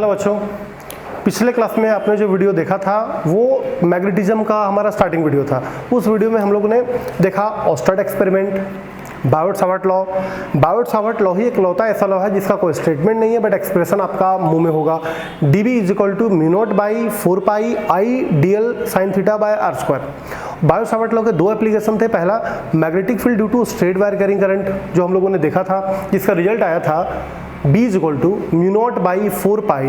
Hello बच्चों, पिछले class में आपने जो वीडियो देखा था वो मैग्नेटिज्म का हमारा स्टार्टिंग वीडियो था। उस वीडियो में हम लोगों ने देखा ऑस्टर्ड experiment, Biot Savart law. Biot Savart law ही एक लौता ऐसा लॉ है जिसका कोई स्टेटमेंट नहीं है बट एक्सप्रेशन आपका मुंह में होगा। dB = μ0/4πi dl sin θ r square. Biot Savart law के दो एप्लीकेशन थे। पहला magnetic field due to straight wire carrying current जो हम लोगों ने देखा था, जिसका रिजल्ट आया था B = μ0/4πi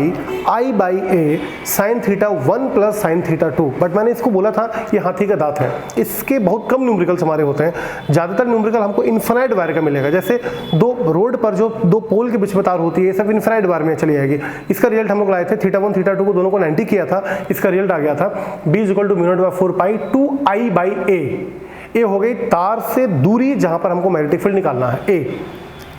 sin θ 1 + sin θ 2। But मैंने इसको बोला था ये हाथी का दांत है, इसके बहुत कम न्यूमेरिकल्स हमारे होते हैं। ज़्यादातर न्यूमेरिकल हमको इन्फिनाइट वायर का मिलेगा। जैसे दो रोड पर जो दो पोल के बीच में तार होती है, ये सब इन्फिनाइट वायर में चली जाएगी। इसका रिजल्ट हम लोग लाए थे θ 1 θ 2 को दोनों को 90 किया था। इसका रिजल्ट आ गया था B = μ0/4π 2i/a। ए हो गई तार से दूरी जहां पर हमको मैग्नेटिक फील्ड निकालना है, ए।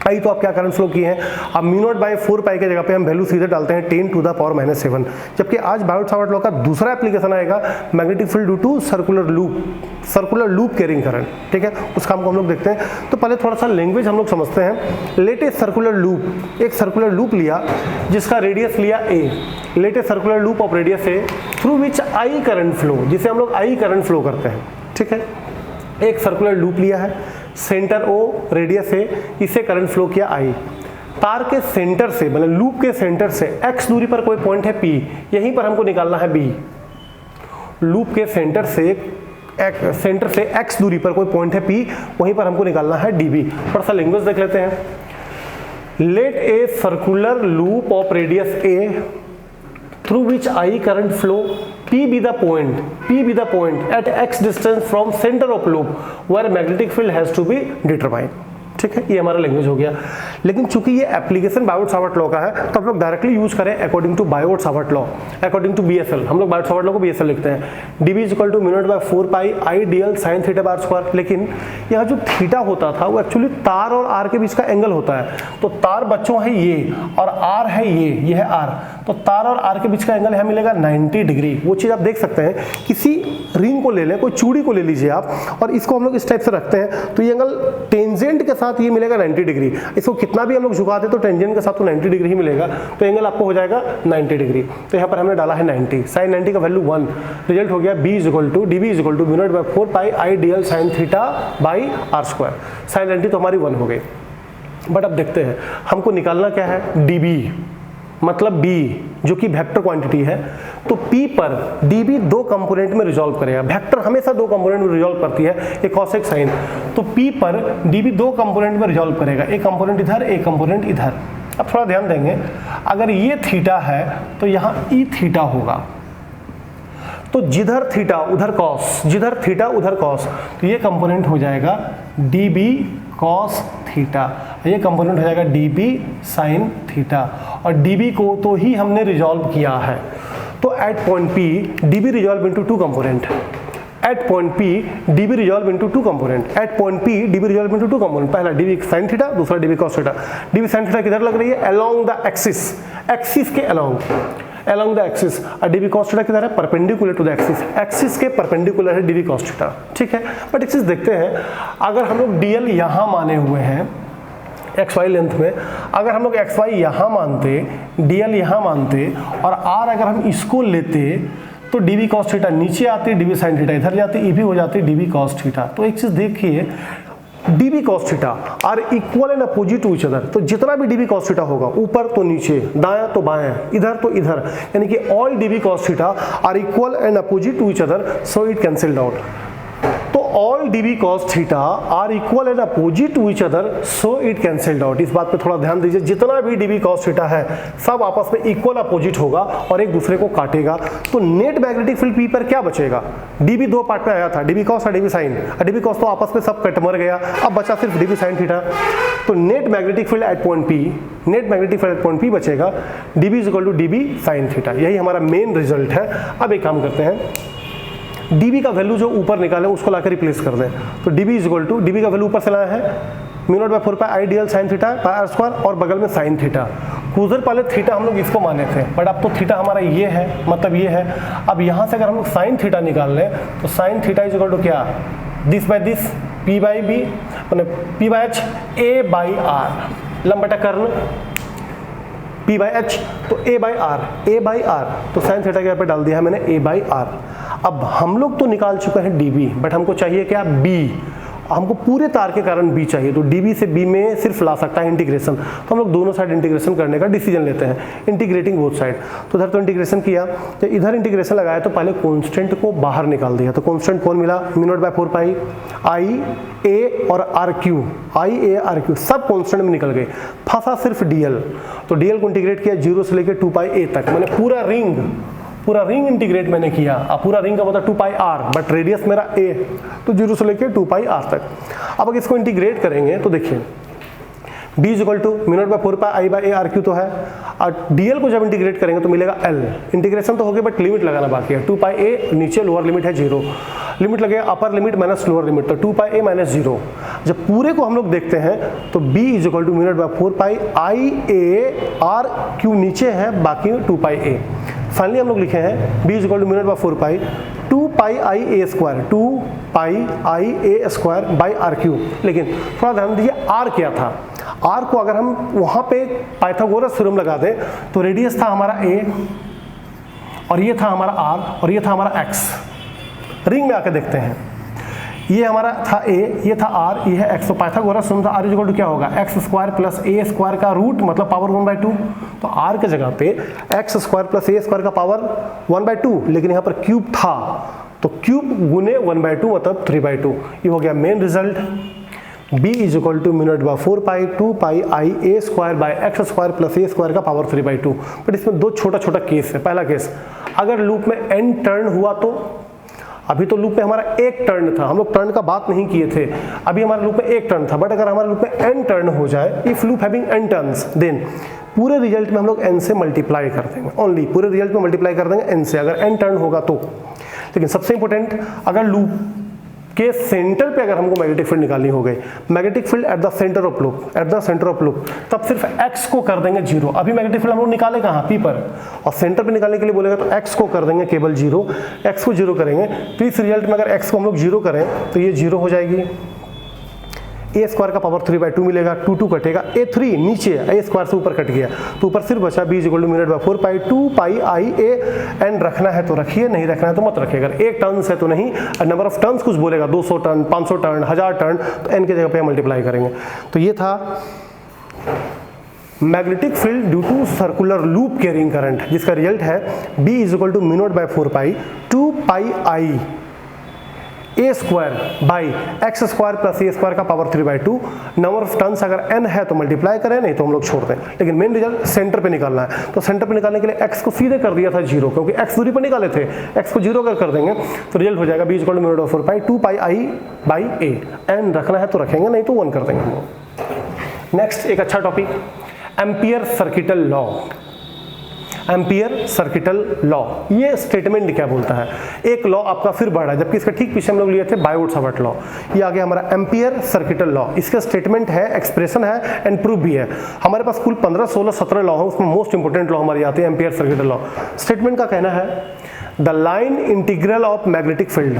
आई तो आप क्या करंट फ्लो किए हैं, अब μ0/4π के जगह पे हम वैल्यू सीधे डालते हैं 10⁻⁻⁷। जबकि आज बायोट-सावर्ट लॉ का दूसरा एप्लीकेशन आएगा magnetic field due to circular loop carrying current. ठीक है, उस काम को हम लोग देखते हैं। तो पहले थोड़ा सा लैंग्वेज हम लोग समझते हैं। लेट ए सर्कुलर लूप, एक सर्कुलर लूप लिया जिसका रेडियस लिया a। Let a circular loop of radius a through which I current flow, जिसे हम लोग आई करंट फ्लो करते हैं। ठीक है, एक सर्कुलर लूप लिया है, सेंटर O, रेडियस है, इसे करंट फ्लो किया I। तार के सेंटर से मतलब लूप के सेंटर से x दूरी पर कोई पॉइंट है P, यहीं पर हमको निकालना है B। लूप के सेंटर से x दूरी पर कोई पॉइंट है P, वहीं पर हमको निकालना है DB। थोड़ा सा लैंग्वेज देख लेते हैं। Let a circular loop of radius A through which I current flow, P be the point at x distance from center of loop where magnetic field has to be determined। ठीक है, ये हमारा language हो गया। लेकिन चूंकि ये application Biot-Savart law का है तो हम लोग डायरेक्टली यूज करें according to Biot Savart law, according to BSL। हम लोग बायोट-सावर्ट लॉ को BSL लिखते हैं। dB = μ0/4πi dl sin θ r square. लेकिन यह जो थीटा होता था वो एक्चुअली तार और आर के बीच का एंगल होता है। तो तार बच्चों है ये और आर है ये है आर। तो तार और आर के बीच का एंगल यहाँ मिलेगा 90 डिग्री। वो चीज़ आप देख सकते हैं, किसी रिंग को ले लें, कोई चूड़ी को ले लीजिए आप, और इसको हम लोग इस टाइप से रखते हैं तो ये एंगल टेंजेंट के साथ ये मिलेगा 90 डिग्री। इसको कितना भी हम लोग झुकाते तो टेंजेंट के साथ तो 90 डिग्री ही मिलेगा, तो एंगल आपको हो जाएगा 90 डिग्री। तो यहाँ पर हमने डाला है 90, sin 90 का वैल्यू 1। रिजल्ट हो गया dB = μ0/4πi dl sin θ r square. sin 90 तो हमारी 1 हो गई। बट अब देखते हैं हमको निकालना क्या है, dB मतलब B जो कि वेक्टर क्वांटिटी है। तो P पर dB दो कंपोनेंट में रिजॉल्व करेगा। वेक्टर हमेशा दो कंपोनेंट में रिजॉल्व करती है, एक कॉस एक साइन। तो P पर dB दो कंपोनेंट में रिजॉल्व करेगा, एक कंपोनेंट इधर एक कंपोनेंट इधर। अब थोड़ा ध्यान देंगे, अगर ये थीटा है तो यहाँ ई थीटा होगा, तो जिधर थीटा उधर कॉस, जिधर थीटा उधर कॉस, तो ये कंपोनेंट हो जाएगा dB cos थीटा, ये कंपोनेंट हो जाएगा dB sin थीटा। और dB को तो ही हमने रिजॉल्व किया है। तो at point P dB resolve into two component. At point P dB resolve into two component. At point P dB resolve into two component. पहला dB sin थीटा, दूसरा dB cos theta. dB sin theta किधर लग रही है, along the axis, axis के along the axis। और dB cos थीटा किधर है, परपेंडिकुलर टू द एक्सिस के परपेंडिकुलर है dB cos थीटा। ठीक है, बट एक चीज देखते हैं, अगर हम लोग dl यहाँ माने हुए हैं xy लेंथ में, अगर हम लोग xy यहाँ मानते, dl यहाँ मानते और r अगर हम इसको लेते तो dB cos थीटा नीचे आती, dB sin थीटा इधर जाती, ये भी हो जाती dB cos थीटा। तो एक चीज देखिए, dB cos theta are equal and opposite to each other. तो जितना भी dB cos थीटा होगा, ऊपर तो नीचे, दायां तो बायां, इधर तो इधर, यानी कि all dB cos theta are equal and opposite to each other, so it cancelled out. तो all dB cos theta are equal and opposite to each other, so it cancelled out. इस बात पे थोड़ा ध्यान दीजिए, जितना भी dB cos थीटा है सब आपस में इक्वल अपोजिट होगा और एक दूसरे को काटेगा। तो नेट मैग्नेटिक फील्ड P पर क्या बचेगा, dB दो पार्ट में आया था, dB cos और dB sin। dB cos तो आपस में सब कट मर गया, अब बचा सिर्फ dB sin थीटा। तो net magnetic field at point P, net magnetic field at point P बचेगा dB = dB sin थीटा। यही हमारा मेन रिजल्ट है। अब एक काम करते हैं, dB का वैल्यू जो ऊपर निकाले उसको लाकर रिप्लेस कर दें। तो dB का वैल्यू ऊपर से लाया है μ0/4πi dl sin θ r square और बगल में sin थीटा। उधर पहले थीटा हम लोग इसको माने थे, बट अब तो थीटा हमारा ये है, मतलब ये है। अब यहाँ से अगर हम लोग sin थीटा निकाल लें तो sin थीटा = क्या, दिस बाय दिस, P/B मतलब P/H A/R, लंब बटा कर्ण P बाई एच, तो A बाई आर, तो साइन थीटा के यहाँ पे डाल दिया है मैंने A बाई आर। अब हम लोग तो निकाल चुके हैं dB, बट हमको चाहिए क्या, B। हमको पूरे तार के कारण B चाहिए, तो dB से B में सिर्फ ला सकता है इंटीग्रेशन, तो हम लोग दोनों साइड इंटीग्रेशन करने का डिसीजन लेते हैं, इंटीग्रेटिंग बोथ साइड। तो इधर तो इंटीग्रेशन किया, तो इधर इंटीग्रेशन लगाया तो पहले कांस्टेंट को बाहर निकाल दिया, तो कांस्टेंट कौन मिला, mu not by 4 pi I a और r cube, I a r cube सब कांस्टेंट में निकल गए, फंसा सिर्फ dl। तो dl को इंटीग्रेट किया 0 से लेकर 2 पाई a तक, मैंने पूरा रिंग इंटीग्रेट मैंने किया। अब पूरा रिंग का मतलब 2 पाई r, बट रेडियस मेरा a, तो 0 से लेकर 2 पाई r तक। अब अगर इसको इंटीग्रेट करेंगे तो देखिए b equal to mu not by 4 pi I by a r cube तो है, और dl को जब इंटीग्रेट करेंगे तो मिलेगा l। इंटीग्रेशन तो हो गया बट लिमिट लगाना बाकी है, 2 पाई a नीचे लोअर लिमिट है 0, लिमिट लगेगा upper limit minus lower limit, तो 2 पाई a माइनस 0। जब पूरे को हम लोग देखते हैं तो b equal to mu not by 4 pi I a r cube नीचे है, बाकी 2 पाई a। फाइनली हम लोग लिखे हैं b equal to mu not by 4 pi 2 pi I a square, 2 pi I a square by r cube. लेकिन थोड़ा ध्यान दीजिए r क्या था, r को अगर हम वहां पे पाइथागोरस थ्योरम लगा दें तो रेडियस था हमारा a, और ये था हमारा r, और ये था हमारा x। रिंग में आके देखते हैं, ये हमारा था a, ये था r, ये है x, तो पाइथागोरस थ्योरम था r इक्वल टू क्या होगा, x square plus a square का रूट मतलब पावर 1/2। तो r के जगह पे x square plus a square का पावर 1/2, लेकिन यहाँ पर क्यूब था तो क्यूब गुने 1/2 मतलब 3/2। ये हो गया main result, b is equal to mu not by 4 pi 2 pi I a square by x square plus a square का पावर 3/2। बट इसमें दो छोटा छोटा केस है। पहला केस, अगर लूप में n टर्न हुआ तो, अभी तो लूप में हमारा एक टर्न था, हम लोग टर्न का बात नहीं किए थे, अभी हमारे लूप में एक टर्न था, बट अगर हमारे लूप में n टर्न हो जाए, if loop having n turns, then पूरे रिजल्ट में हम लोग n से मल्टीप्लाई कर देंगे, ओनली पूरे रिजल्ट में मल्टीप्लाई कर देंगे n से, अगर n टर्न होगा तो। लेकिन सबसे इंपॉर्टेंट, अगर लूप के सेंटर पे अगर हमको मैग्नेटिक फील्ड निकालनी हो गई, magnetic field at the centre of loop, at the centre of loop, तब सिर्फ x को कर देंगे 0। अभी मैग्नेटिक फील्ड हम लोग निकाले कहाँ, P पर, और सेंटर पे निकालने के लिए बोलेगा तो x को कर देंगे केवल 0, x को 0 करेंगे। तो इस रिजल्ट में अगर x को हम लोग 0 करें तो ये 0 हो जाएगी, a स्क्वायर का पावर 3/2 मिलेगा, 2 कटेगा, a3 नीचे, a स्क्वायर से ऊपर कट गया, तो ऊपर सिर्फ बचा b equal to mu not by 4 pi 2 pi I a. N रखना है तो रखिए, नहीं रखना है तो मत रखिए। अगर एक टर्न्स है तो नहीं, नंबर ऑफ टर्न्स कुछ बोलेगा 200 टर्न, 500 टर्न, 1000 टर्न, तो n के जगह पे मल्टीप्लाई करेंगे। तो ये था magnetic field due to circular loop carrying current, जिसका रिजल्ट है b equal to mu not by 4 pi 2 pi I a square by x square plus a square का पावर 3/2। नंबर ऑफ टर्न्स अगर n है तो multiply करें, नहीं तो हम लोग छोड़ दें। लेकिन मेन रिजल्ट सेंटर पे निकालना है, तो सेंटर पे निकालने के लिए x को सीधे कर दिया था 0, क्योंकि x दूरी पर निकाले थे, x को 0 कर देंगे तो रिजल्ट हो जाएगा b equal to mu not by 4 pi 2 pi I by a. n रखना है तो रखेंगे, नहीं तो 1 कर देंगे हम लोग। नेक्स्ट एक अच्छा topic, ampere circuital law. Ampere circuital law, ये स्टेटमेंट क्या बोलता है, एक लॉ आपका फिर बढ़ा है, जबकि इसका ठीक पीछे हम लोग लिए थे बायोट-सावर्ट लॉ। ये आ गया हमारा एम्पियर सर्किटल लॉ। इसका स्टेटमेंट है, एक्सप्रेशन है एंड प्रूफ भी है। हमारे पास कुल 15, 16, 17 लॉ है, उसमें मोस्ट इंपोर्टेंट लॉ हमारी आती है एम्पियर सर्किटल लॉ। स्टेटमेंट का कहना है, the line integral of magnetic field,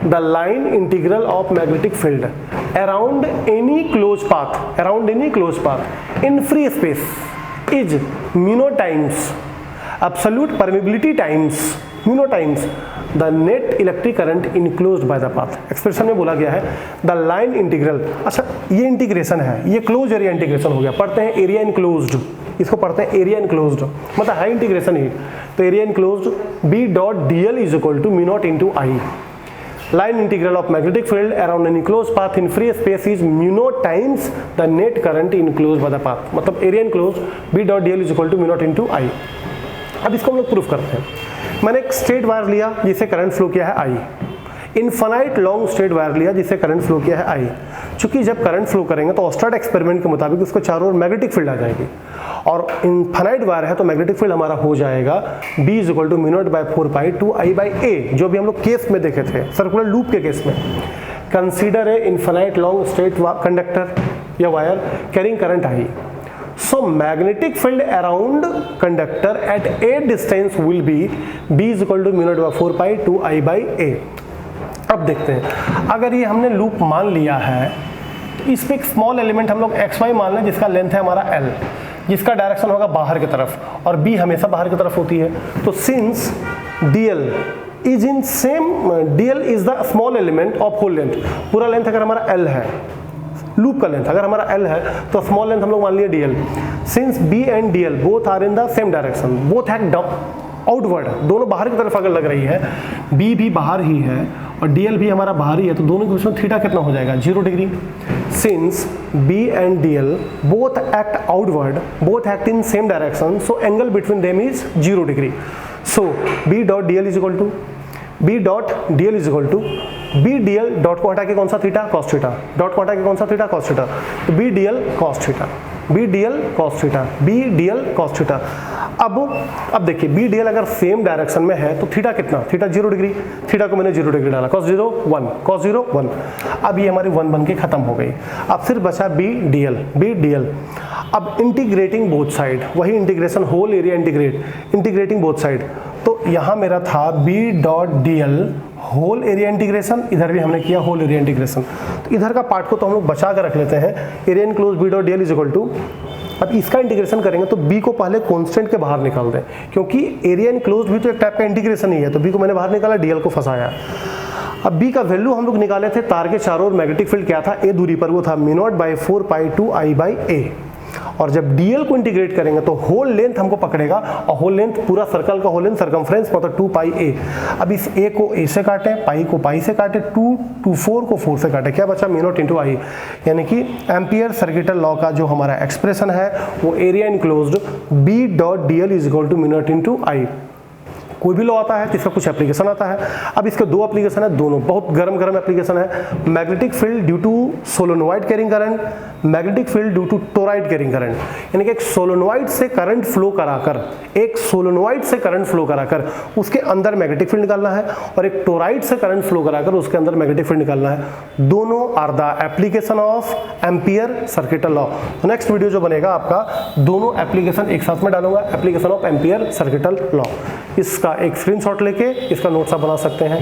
the line integral of magnetic field around any close path, around any close path in free space is mu times absolute permeability times mu times the net electric current enclosed by the path। Expression में बोला गया है the line integral. अच्छा, ये integration है, ये close area integration हो गया। पढ़ते हैं एरिया इनक्लोज्ड, इसको पढ़ते हैं एरिया इनक्लोज्ड, मतलब हाई इंटीग्रेशन ही। तो area enclosed b dot dl is equal to mu not into I. Line integral of magnetic field around an enclosed path in free space is mu naught times the net current enclosed by the path। मतलब area enclose b dot dl is equal to mu not into I. अब इसको हम लोग proof करते हैं। मैंने एक straight wire लिया जिसे करंट फ्लो किया है I, infinite long straight wire लिया जिसे करंट फ्लो किया है I। चूंकि जब करंट फ्लो करेंगे तो ऑस्टर्ड एक्सपेरिमेंट के मुताबिक उसको चारों ओर मैग्नेटिक फील्ड आ जाएगी, और इनफाइनाइट वायर है तो मैग्नेटिक फील्ड हमारा हो जाएगा b is equal to mu not by 4 pi 2 I by A, जो भी हम लोग केस में देखे थे सर्कुलर लूप के केस में। Consider a infinite long straight conductor या wire carrying current I, so magnetic field around conductor at a distance will be b is equal to mu naught by 4 pi 2 I by a। अब देखते हैं, अगर ये हमने loop मान लिया है तो इस पे एक स्मॉल एलिमेंट हम लोग xy मान लें जिसका लेंथ है हमारा l। जिसका डायरेक्शन होगा बाहर की तरफ और बी हमेशा बाहर की तरफ होती है। तो since DL is in same, DL is the small element of whole length, पूरा लेंथ अगर हमारा एल है, लूप का लेंथ अगर हमारा एल है तो स्मॉल लेंथ हम लोग मान लिए DL. Since B and DL both are in the same direction, both act outward, दोनों बाहर की तरफ अगर लग रही है, बी भी बाहर ही है और डीएल भी हमारा बाहर ही है, तो दोनों के बीच में थीटा कितना हो जाएगा 0 degree. Since B and DL both act outward, both act in same direction, so angle between them is 0 degree. So B dot DL is equal to, B dot DL is equal to, B DL dot को हटा के कौन सा theta, cos theta, dot को हटा के कौन सा थीटा, कॉस थीटा, तो B DL cos theta, B DL cos theta, B DL cos theta. अब देखिए बी डीएल अगर सेम डायरेक्शन में है तो थीटा कितना, थीटा 0 डिग्री, थीटा को मैंने 0 डिग्री डाला, cos 0 1, cos 0 1। अब ये हमारी 1 बन के खत्म हो गई। अब सिर्फ बचा बी डीएल, बी डीएल। अब इंटीग्रेटिंग बोथ साइड, वही integration, whole area integrating both side, तो यहाँ मेरा था B dot DL whole area integration, इधर भी हमने किया होल एरिया इंटीग्रेशन, तो इधर का पार्ट को तो हम लोग बचा कर रख लेते हैं, area enclose B dot DL is equal to. अब इसका इंटीग्रेशन करेंगे तो b को पहले कांस्टेंट के बाहर निकाल दें, क्योंकि एरिया इनक्लोज भी तो एक टाइप का इंटीग्रेशन ही है, तो b को मैंने बाहर निकाला, dl को फंसाया। अब b का वैल्यू हम लोग निकाले थे, तार के चारों ओर मैग्नेटिक फील्ड क्या था, a दूरी पर, वो था μ0/4π2I/a। और जब dl को इंटीग्रेट करेंगे तो होल लेंथ हमको पकड़ेगा, और होल लेंथ पूरा सर्कल का होल लेंथ सर्कमफ्रेंस मतलब 2πa। अब इस a को a से काटे, पाई को पाई से काटे, 4 को 4 से काटे, क्या बचा μ0 × I, यानी कि एम्पियर सर्किटल लॉ का जो हमारा एक्सप्रेशन है वो area enclosed b dot DL is equal to μ0 × I। कोई भी लॉ आता है तो इसका कुछ एप्लीकेशन आता है। अब इसके दो एप्लीकेशन है, दोनों बहुत गरम एप्लीकेशन है। Magnetic field due to solenoid carrying current, magnetic field due to toroid carrying current, यानी कि एक सोलोनॉइड से करंट फ्लो कराकर, एक सोलोनॉइड से करंट फ्लो कराकर उसके अंदर मैग्नेटिक फील्ड निकालना है, और एक टोराइड से करंट फ्लो कराकर उसके अंदर मैग्नेटिक फील्ड निकालना है। दोनों are the application of Ampere circuital law. Next video जो बनेगा आपका, दोनों एप्लीकेशन एक साथ में डालूंगा, application of Ampere circuital law. इसका एक स्क्रीनशॉट लेके इसका नोट्स आप बना सकते हैं।